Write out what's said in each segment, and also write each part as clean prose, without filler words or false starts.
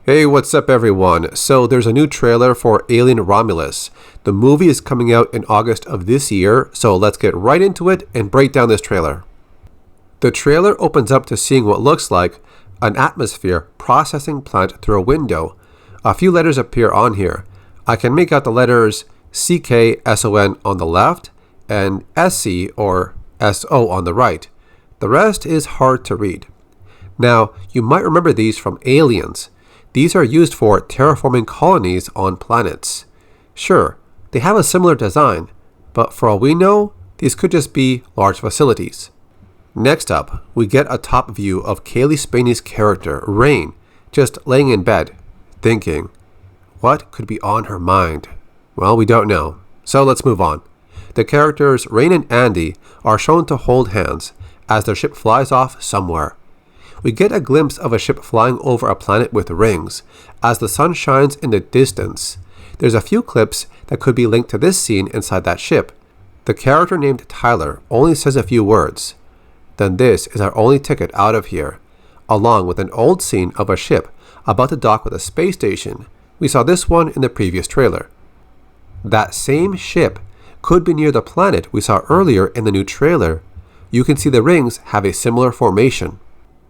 Hey, what's up everyone? So there's a new trailer for Alien Romulus. The movie is coming out in August of this year, so let's get right into it and break down this trailer. The trailer opens up to seeing what looks like an atmosphere processing plant through a window. A few letters appear on here. I can make out the letters CKSON on the left and SC or SO on the right. The rest is hard to read. Now, you might remember these from Aliens. These are used for terraforming colonies on planets. Sure, they have a similar design, but for all we know, these could just be large facilities. Next up, we get a top view of Cailee Spaeny's character, Rain, just laying in bed, thinking, what could be on her mind? Well, we don't know, so let's move on. The characters Rain and Andy are shown to hold hands as their ship flies off somewhere. We get a glimpse of a ship flying over a planet with rings as the sun shines in the distance. There's a few clips that could be linked to this scene inside that ship. The character named Tyler only says a few words. Then this is our only ticket out of here, along with an old scene of a ship about to dock with a space station. We saw this one in the previous trailer. That same ship could be near the planet we saw earlier in the new trailer. You can see the rings have a similar formation.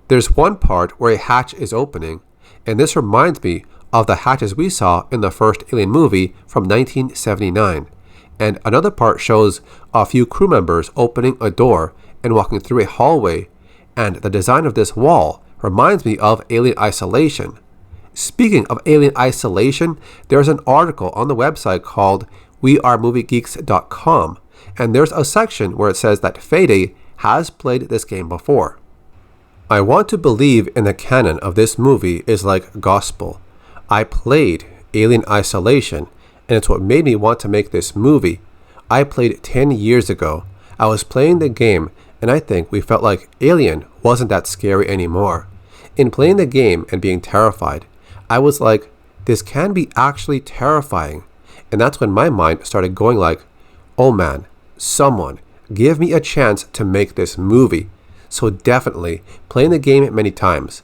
There's one part where a hatch is opening, and this reminds me of the hatches we saw in the first Alien movie from 1979. And another part shows a few crew members opening a door and walking through a hallway, and the design of this wall reminds me of Alien Isolation. Speaking of Alien Isolation, there's an article on the website called wearemoviegeeks.com, and there's a section where it says that Fede has played this game before. I want to believe in the canon of this movie is like gospel. I played Alien Isolation, and it's what made me want to make this movie. I played 10 years ago. I was playing the game, and I think we felt like Alien wasn't that scary anymore. In playing the game and being terrified, I was like, this can be actually terrifying. And that's when my mind started going like, oh man, someone, give me a chance to make this movie. So definitely, playing the game many times,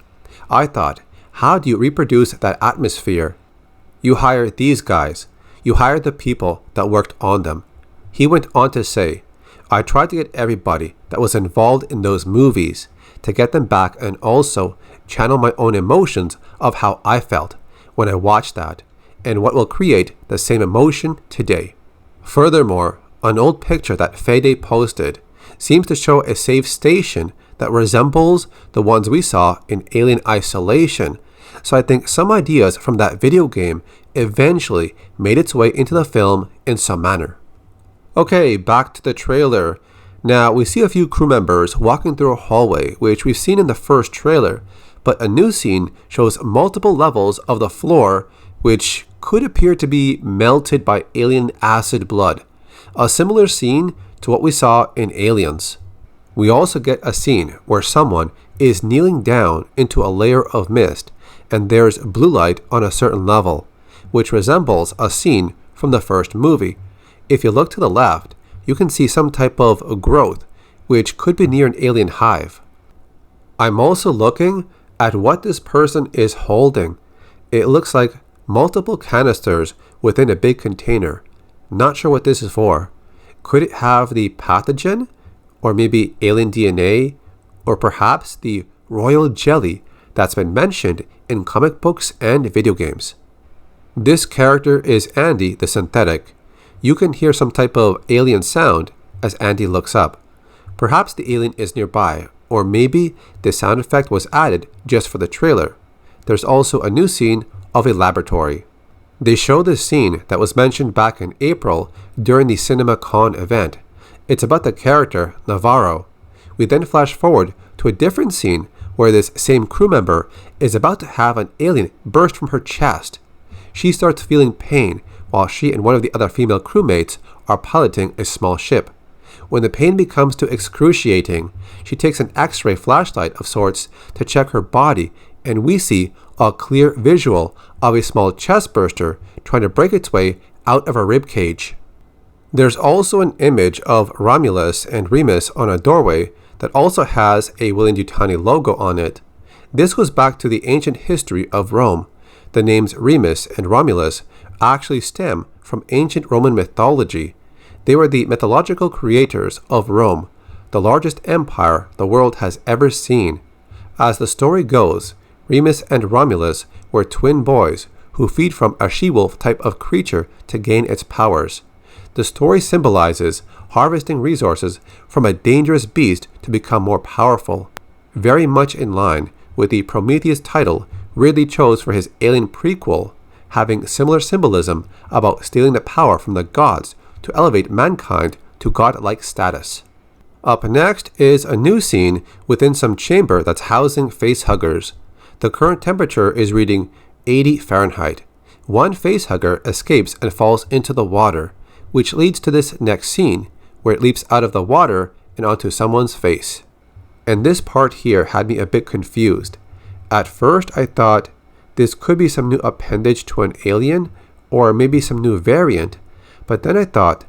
I thought, how do you reproduce that atmosphere? You hire these guys. You hire the people that worked on them. He went on to say, I tried to get everybody that was involved in those movies to get them back and also channel my own emotions of how I felt when I watched that and what will create the same emotion today. Furthermore, an old picture that Fede posted seems to show a safe station that resembles the ones we saw in Alien Isolation. So I think some ideas from that video game eventually made its way into the film in some manner. Okay, back to the trailer. Now we see a few crew members walking through a hallway, which we've seen in the first trailer, but a new scene shows multiple levels of the floor, which could appear to be melted by alien acid blood. A similar scene to what we saw in Aliens. We also get a scene where someone is kneeling down into a layer of mist, and there's blue light on a certain level, which resembles a scene from the first movie. If you look to the left, you can see some type of growth, which could be near an alien hive. I'm also looking at what this person is holding. It looks like multiple canisters within a big container. Not sure what this is for. Could it have the pathogen? Or maybe alien DNA? Or perhaps the royal jelly that's been mentioned in comic books and video games? This character is Andy the synthetic. You can hear some type of alien sound as Andy looks up. Perhaps the alien is nearby, or maybe the sound effect was added just for the trailer. There's also a new scene of a laboratory. They show this scene that was mentioned back in April during the CinemaCon event. It's about the character Navarro. We then flash forward to a different scene where this same crew member is about to have an alien burst from her chest. She starts feeling pain while she and one of the other female crewmates are piloting a small ship. When the pain becomes too excruciating, she takes an X-ray flashlight of sorts to check her body, and we see a clear visual of a small chest burster trying to break its way out of her rib cage. There's also an image of Romulus and Remus on a doorway that also has a Weyland-Yutani logo on it. This goes back to the ancient history of Rome. The names Remus and Romulus actually stem from ancient Roman mythology. They were the mythological creators of Rome, the largest empire the world has ever seen. As the story goes, Remus and Romulus were twin boys who feed from a she-wolf type of creature to gain its powers. The story symbolizes harvesting resources from a dangerous beast to become more powerful, very much in line with the Prometheus title Ridley chose for his Alien prequel, having similar symbolism about stealing the power from the gods to elevate mankind to godlike status. Up next is a new scene within some chamber that's housing facehuggers. The current temperature is reading 80 Fahrenheit. One facehugger escapes and falls into the water, which leads to this next scene, where it leaps out of the water and onto someone's face. And this part here had me a bit confused. At first I thought this could be some new appendage to an alien, or maybe some new variant, but then I thought,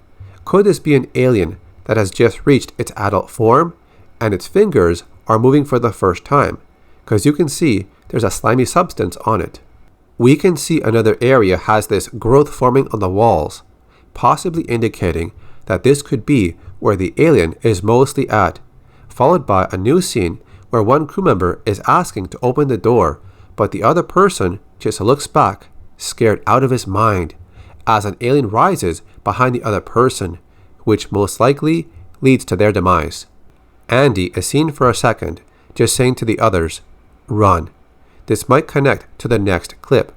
could this be an alien that has just reached its adult form, and its fingers are moving for the first time, because you can see there's a slimy substance on it. We can see another area has this growth forming on the walls, possibly indicating that this could be where the alien is mostly at, followed by a new scene where one crew member is asking to open the door, but the other person just looks back, scared out of his mind, as an alien rises behind the other person, which most likely leads to their demise. Andy is seen for a second, just saying to the others, "Run." This might connect to the next clip,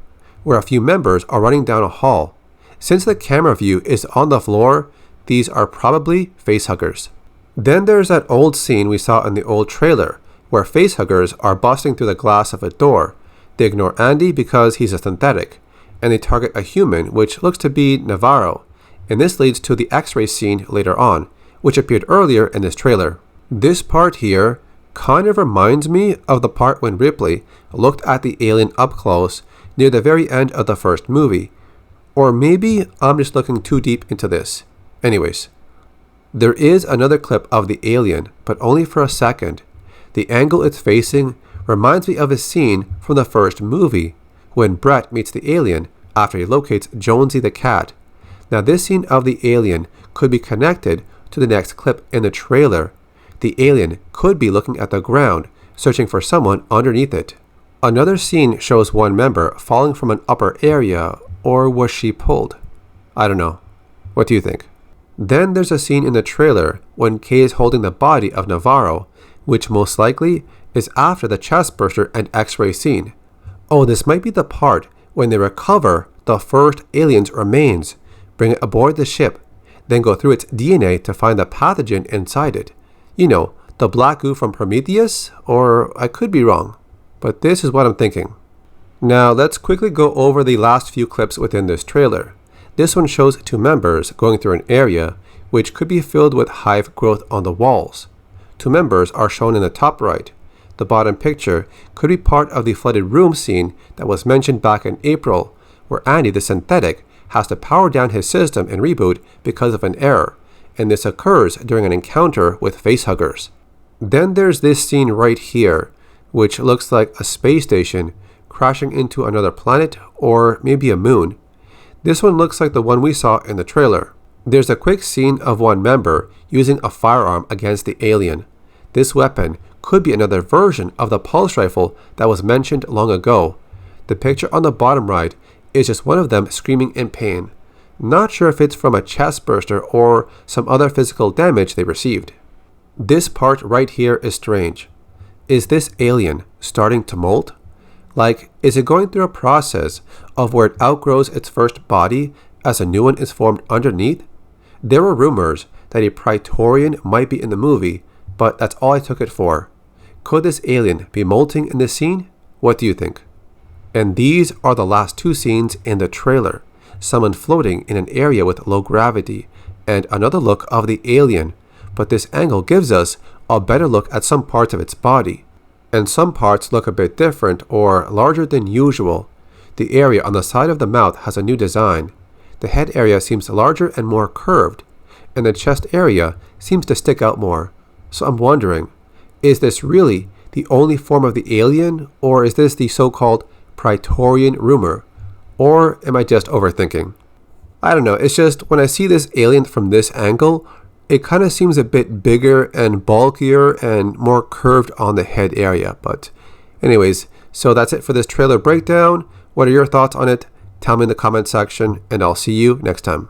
where a few members are running down a hall. Since the camera view is on the floor, these are probably facehuggers. Then there's that old scene we saw in the old trailer, where facehuggers are busting through the glass of a door. They ignore Andy because he's a synthetic, and they target a human, which looks to be Navarro. And this leads to the X-ray scene later on, which appeared earlier in this trailer. This part here kind of reminds me of the part when Ripley looked at the alien up close near the very end of the first movie. Or maybe I'm just looking too deep into this. Anyways, there is another clip of the alien, but only for a second. The angle it's facing reminds me of a scene from the first movie, when Brett meets the alien after he locates Jonesy the cat. Now this scene of the alien could be connected to the next clip in the trailer. The alien could be looking at the ground, searching for someone underneath it. Another scene shows one member falling from an upper area, or was she pulled? I don't know. What do you think? Then there's a scene in the trailer when Kay is holding the body of Navarro, which most likely is after the chestburster and X-ray scene. Oh, this might be the part when they recover the first alien's remains, bring it aboard the ship, then go through its DNA to find the pathogen inside it. You know, the black goo from Prometheus? Or I could be wrong, but this is what I'm thinking. Now let's quickly go over the last few clips within this trailer. This one shows two members going through an area which could be filled with hive growth on the walls. Two members are shown in the top right. The bottom picture could be part of the flooded room scene that was mentioned back in April, where Andy the synthetic has to power down his system and reboot because of an error, and this occurs during an encounter with facehuggers. Then there's this scene right here, which looks like a space station crashing into another planet or maybe a moon. This one looks like the one we saw in the trailer. There's a quick scene of one member using a firearm against the alien. This weapon could be another version of the pulse rifle that was mentioned long ago. The picture on the bottom right is just one of them screaming in pain. Not sure if it's from a chest burster or some other physical damage they received. This part right here is strange. Is this alien starting to molt? Like, is it going through a process of where it outgrows its first body as a new one is formed underneath? There were rumors that a Praetorian might be in the movie, but that's all I took it for. Could this alien be molting in this scene? What do you think? And these are the last two scenes in the trailer. Someone floating in an area with low gravity, and another look of the alien, but this angle gives us a better look at some parts of its body. And some parts look a bit different or larger than usual. The area on the side of the mouth has a new design. The head area seems larger and more curved, and the chest area seems to stick out more. So I'm wondering, is this really the only form of the alien, or is this the so-called Praetorian rumor? Or am I just overthinking? I don't know, it's just when I see this alien from this angle, it kind of seems a bit bigger and bulkier and more curved on the head area. But anyways, so that's it for this trailer breakdown. What are your thoughts on it? Tell me in the comment section, and I'll see you next time.